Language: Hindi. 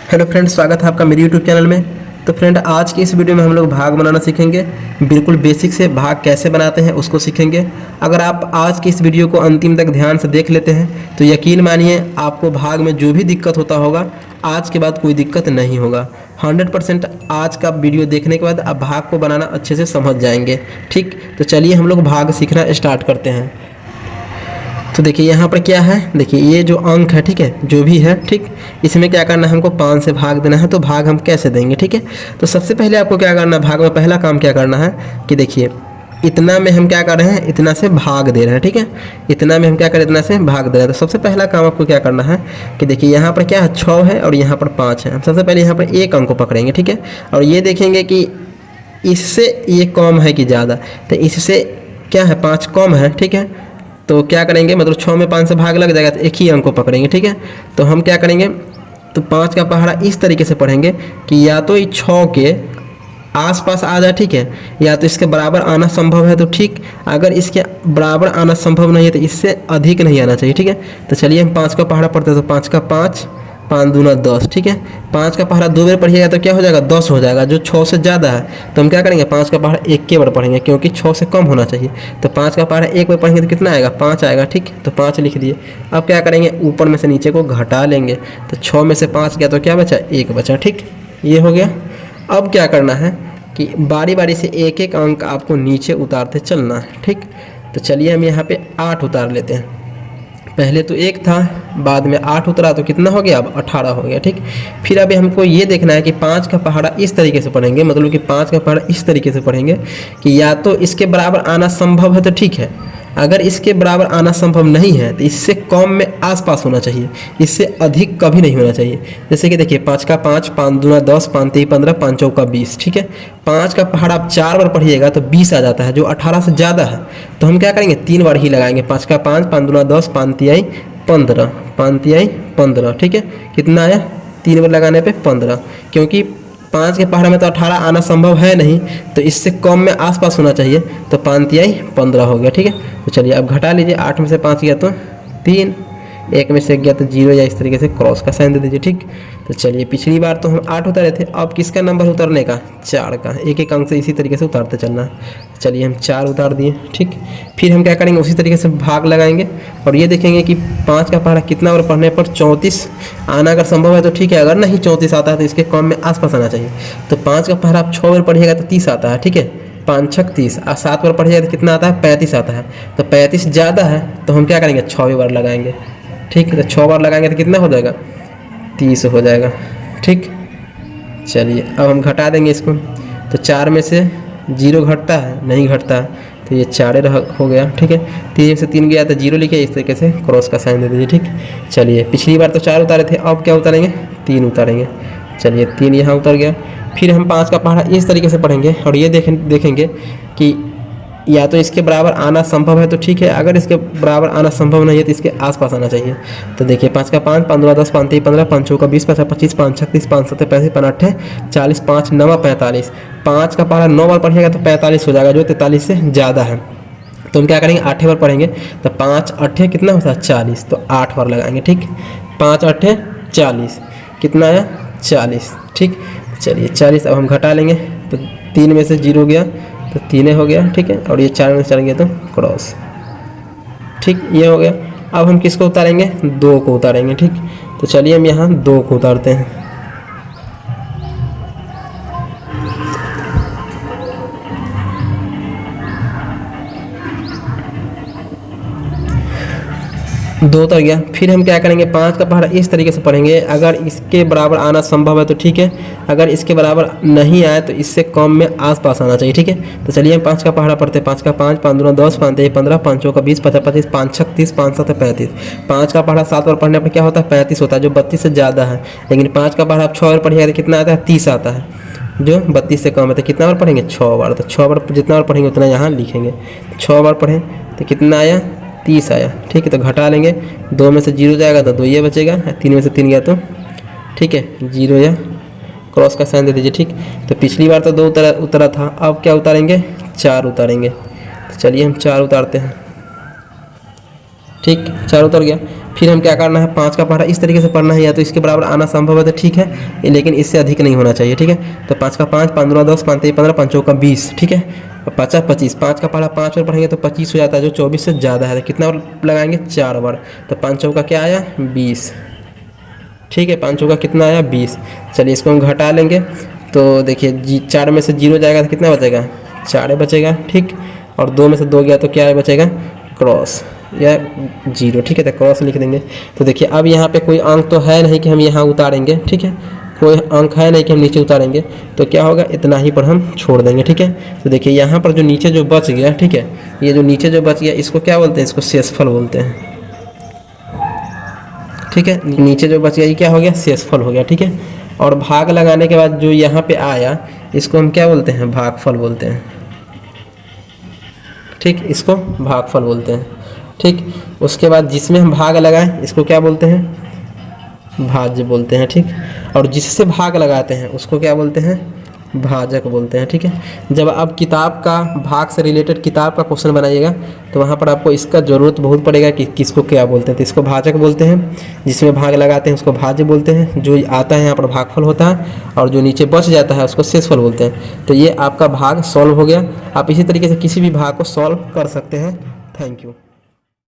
हेलो फ्रेंड, स्वागत है आपका मेरे यूट्यूब चैनल में। तो फ्रेंड, आज की इस वीडियो में हम लोग भाग बनाना सीखेंगे। बिल्कुल बेसिक से भाग कैसे बनाते हैं उसको सीखेंगे। अगर आप आज की इस वीडियो को अंतिम तक ध्यान से देख लेते हैं तो यकीन मानिए आपको भाग में जो भी दिक्कत होता होगा आज के बाद कोई दिक्कत नहीं होगा। 100% आज का वीडियो देखने के बाद आप भाग को बनाना अच्छे से समझ जाएंगे। ठीक, तो चलिए हम लोग भाग सीखना स्टार्ट करते हैं। तो देखिए यहाँ पर क्या है, देखिए ये जो अंक है, ठीक है, जो भी है, ठीक, इसमें क्या करना है, हमको 5 से भाग देना है। तो भाग हम कैसे देंगे, ठीक है। तो सबसे पहले आपको क्या करना है, भाग में पहला काम क्या करना है कि देखिए इतना में हम क्या कर रहे हैं, इतना से भाग दे रहे हैं, ठीक है। इतना में हम क्या कर रहे हैं, इतना से भाग दे रहे हैं। तो सबसे पहला काम आपको क्या करना है कि देखिए यहाँ पर क्या है, 6 है और यहाँ पर 5 है। हम सबसे पहले यहाँ पर एक अंक को पकड़ेंगे, ठीक है, और ये देखेंगे कि इससे ये कम है कि ज़्यादा। तो इससे क्या है, 5 कम है, ठीक है। तो क्या करेंगे, मतलब 6 में 5 से भाग लग जाएगा तो एक ही अंक को पकड़ेंगे, ठीक है। तो हम क्या करेंगे, तो 5 का पहाड़ा इस तरीके से पढ़ेंगे कि या तो ये 6 के आसपास आ जाए, ठीक है, या तो इसके बराबर आना संभव है तो ठीक, अगर इसके बराबर आना संभव नहीं है तो इससे अधिक नहीं आना चाहिए, ठीक है। तो चलिए हम 5 का पहाड़ा पढ़ते हैं। तो 5 का 5, 5 दूना 10, ठीक है। 5 का पहाड़ा 2 बार पढ़िएगा तो क्या हो जाएगा, 10 हो जाएगा, जो 6 से ज़्यादा है। तो हम क्या करेंगे, 5 का पहाड़ा एक के बार पढ़ेंगे क्योंकि 6 से कम होना चाहिए। तो 5 का पहाड़ा एक बार पढ़ेंगे तो कितना आएगा, 5 आएगा, ठीक। तो 5 लिख दिए। अब क्या करेंगे, ऊपर में से नीचे को घटा लेंगे। तो 6 में से 5 गया तो क्या बचा, 1 बचा, ठीक, ये हो गया। अब क्या करना है कि बारी बारी से एक एक अंक आपको नीचे उतारते चलना है, ठीक। तो चलिए हम यहाँ पे 8 उतार लेते हैं। पहले तो 1 था, बाद में 8 उतरा तो कितना हो गया, अब 18 हो गया, ठीक। फिर अभी हमको ये देखना है कि 5 का पहाड़ा इस तरीके से पढ़ेंगे, मतलब कि 5 का पहाड़ा इस तरीके से पढ़ेंगे कि या तो इसके बराबर आना संभव है तो ठीक है, अगर इसके बराबर आना संभव नहीं है तो इससे कम में आसपास होना चाहिए, इससे अधिक कभी नहीं होना चाहिए। जैसे कि देखिए 5 का 5, 5 दूना 10, 5 3 15, 5 चौका 20, ठीक है। 5 का पहाड़ा आप 4 बार पढ़िएगा तो 20 आ जाता है, जो 18 से ज़्यादा है। तो हम क्या करेंगे, 3 बार ही लगाएंगे। 5 का 5, 5 दूना 10, 5 तिहाई 15, 5 तिहाई 15, ठीक है। कितना आया, 3 बार लगाने पे 15, क्योंकि 5 के पहाड़ा में तो 18 आना संभव है नहीं, तो इससे कम में आसपास होना चाहिए। तो 5 तिहाई 15 हो गया, ठीक है। तो चलिए अब घटा लीजिए, 8 में से 5 गया तो 3, 1 में से 1 गया तो 0, या इस तरीके से क्रॉस का साइन दे दीजिए, ठीक। तो चलिए पिछली बार तो हम 8 उतारे थे, अब किसका नंबर उतारने का, 4 का। एक एक अंक से इसी तरीके से उतारते चलना है। चलिए हम 4 उतार दिए, ठीक। फिर हम क्या करेंगे, उसी तरीके से भाग लगाएंगे और ये देखेंगे कि 5 का पहाड़ा कितना बार पढ़ने पर 34 आना अगर संभव है तो ठीक है, अगर नहीं 34 आता है तो इसके कम में आसपास आना चाहिए। तो 5 का पहाड़ा आप 6 बार पढ़िएगा तो 30 आता है, ठीक है। 5 6 30, और 7 बार पढ़िएगा तो कितना आता है, 35 आता है। तो 35 ज़्यादा है तो हम क्या करेंगे, 6 बार लगाएंगे, ठीक। तो 6 बार लगाएंगे तो कितना हो जाएगा, 30 हो जाएगा, ठीक। चलिए अब हम घटा देंगे इसको। तो 4 में से 0 घटता है, नहीं घटता है, तो ये 4 हो गया, ठीक है। 3 में से 3 गया तो 0 लिखे, इस तरीके से क्रॉस का साइन दे दीजिए, ठीक। चलिए पिछली बार तो 4 उतारे थे, अब क्या उतारेंगे, 3 उतारेंगे। चलिए 3 यहाँ उतर गया। फिर हम 5 का पहाड़ा इस तरीके से पढ़ेंगे और ये देखेंगे कि या तो इसके बराबर आना संभव है तो ठीक है, अगर इसके बराबर आना संभव नहीं है तो इसके आसपास आना चाहिए। तो देखिए 5 का 5, 5 दूना 10, 5 3 15, 5 चौका 20, 5 25, 5 36, 5 7 35, 5 8 40, 5 9 45। 5 का पहाड़ा 9 बार पढ़िएगा तो 45 हो जाएगा, जो 43 से ज़्यादा है। तो हम क्या करेंगे, 8 बार पढ़ेंगे। तो 5 8 कितना होता है, 40, तो 8 बार लगाएंगे, ठीक। 5 8 40, कितना आया, 40, ठीक। चलिए 40 अब हम घटा लेंगे। तो 3 में से 0 गया तो 3 हो गया, ठीक है, और ये 4 में से 4 गया तो क्रॉस, ठीक, ये हो गया। अब हम किसको उतारेंगे, 2 को उतारेंगे, ठीक। तो चलिए हम यहाँ 2 को उतारते हैं। दो उतर गया। फिर हम क्या करेंगे, 5 का पहाड़ा इस तरीके से पढ़ेंगे, अगर इसके बराबर आना संभव है तो ठीक है, अगर इसके बराबर नहीं आए तो इससे कम में आसपास आना चाहिए, ठीक है। तो चलिए हम 5 का पहाड़ा पढ़ते हैं। 5 का 5, 5 दूना 10, 5 3 15, 5 चौका 20, 5 25, 5 36, 5 7 35। 5 का पहाड़ा 7 बार पढ़ने पर क्या होता है, 35 होता है, जो 32 से ज़्यादा है। लेकिन 5 का पहाड़ा आप 6 बार पढ़िएगा तो कितना आता है, 30 आता है, जो 32 से कम है। तो कितना बार पढ़ेंगे, 6 बार। तो 6 बार जितना बार पढ़ेंगे उतना यहाँ लिखेंगे। 6 बार पढ़ें तो कितना आया, 30 आया, ठीक है। तो घटा लेंगे, 2 में से 0 जाएगा तो 2 ये बचेगा, 3 में से 3 गया तो ठीक है 0, या क्रॉस का साइन दे दीजिए, ठीक। तो पिछली बार तो 2 उतरा था, अब क्या उतारेंगे, 4 उतारेंगे। तो चलिए हम 4 उतारते हैं, ठीक, 4 उतर गया। फिर हम क्या करना है, 5 का पहाड़ा इस तरीके से पढ़ना है, या तो इसके बराबर आना संभव है तो ठीक है, लेकिन इससे अधिक नहीं होना चाहिए। ठीक है, तो 5 का 5, 5 दूना 10, 5 15, 5 का 20। ठीक है, 50 25, 5 का पहाड़ा 5 बार पढ़ेंगे तो 25 हो जाता है, जो 24 से ज़्यादा है। तो कितना बार लगाएंगे, 4 बार। तो 5 का क्या आया, 20। ठीक है, 5 का कितना आया, 20। चलिए इसको हम घटा लेंगे, तो देखिए 4 में से 0 जाएगा तो कितना बचेगा, 4 बचेगा। ठीक, और 2 में से 2 गया तो क्या बचेगा, क्रॉस या 0। ठीक है, तो क्रॉस लिख देंगे। तो देखिए अब यहाँ पे कोई अंक तो है नहीं कि हम यहाँ उतारेंगे। ठीक है, कोई अंक है नहीं कि हम नीचे उतारेंगे, तो क्या होगा, इतना ही पर हम छोड़ देंगे। ठीक है, तो देखिए यहाँ पर जो नीचे जो बच गया, ठीक है, ये जो नीचे जो बच गया इसको क्या बोलते हैं, इसको शेषफल बोलते हैं। ठीक है, नीचे जो बच गया ये क्या हो गया, शेषफल हो गया। ठीक है, और भाग लगाने के बाद जो यहाँ पे आया इसको हम क्या बोलते हैं, भागफल बोलते हैं। ठीक, इसको भागफल बोलते हैं। ठीक, उसके बाद जिसमें हम भाग लगाएं इसको क्या बोलते हैं, भाज्य बोलते हैं। ठीक, और जिससे भाग लगाते हैं उसको क्या बोलते हैं, भाजक बोलते हैं। ठीक है, जब आप किताब का भाग से रिलेटेड किताब का क्वेश्चन बनाइएगा तो वहाँ पर आपको इसका ज़रूरत बहुत पड़ेगा कि किसको क्या बोलते हैं। तो इसको भाजक बोलते हैं, जिसमें भाग लगाते हैं उसको भाज्य बोलते हैं, जो आता है यहाँ पर भागफल होता है, और जो नीचे बच जाता है उसको शेषफल बोलते हैं। तो ये आपका भाग सॉल्व हो गया। आप इसी तरीके से किसी भी भाग को सॉल्व कर सकते हैं। Thank you.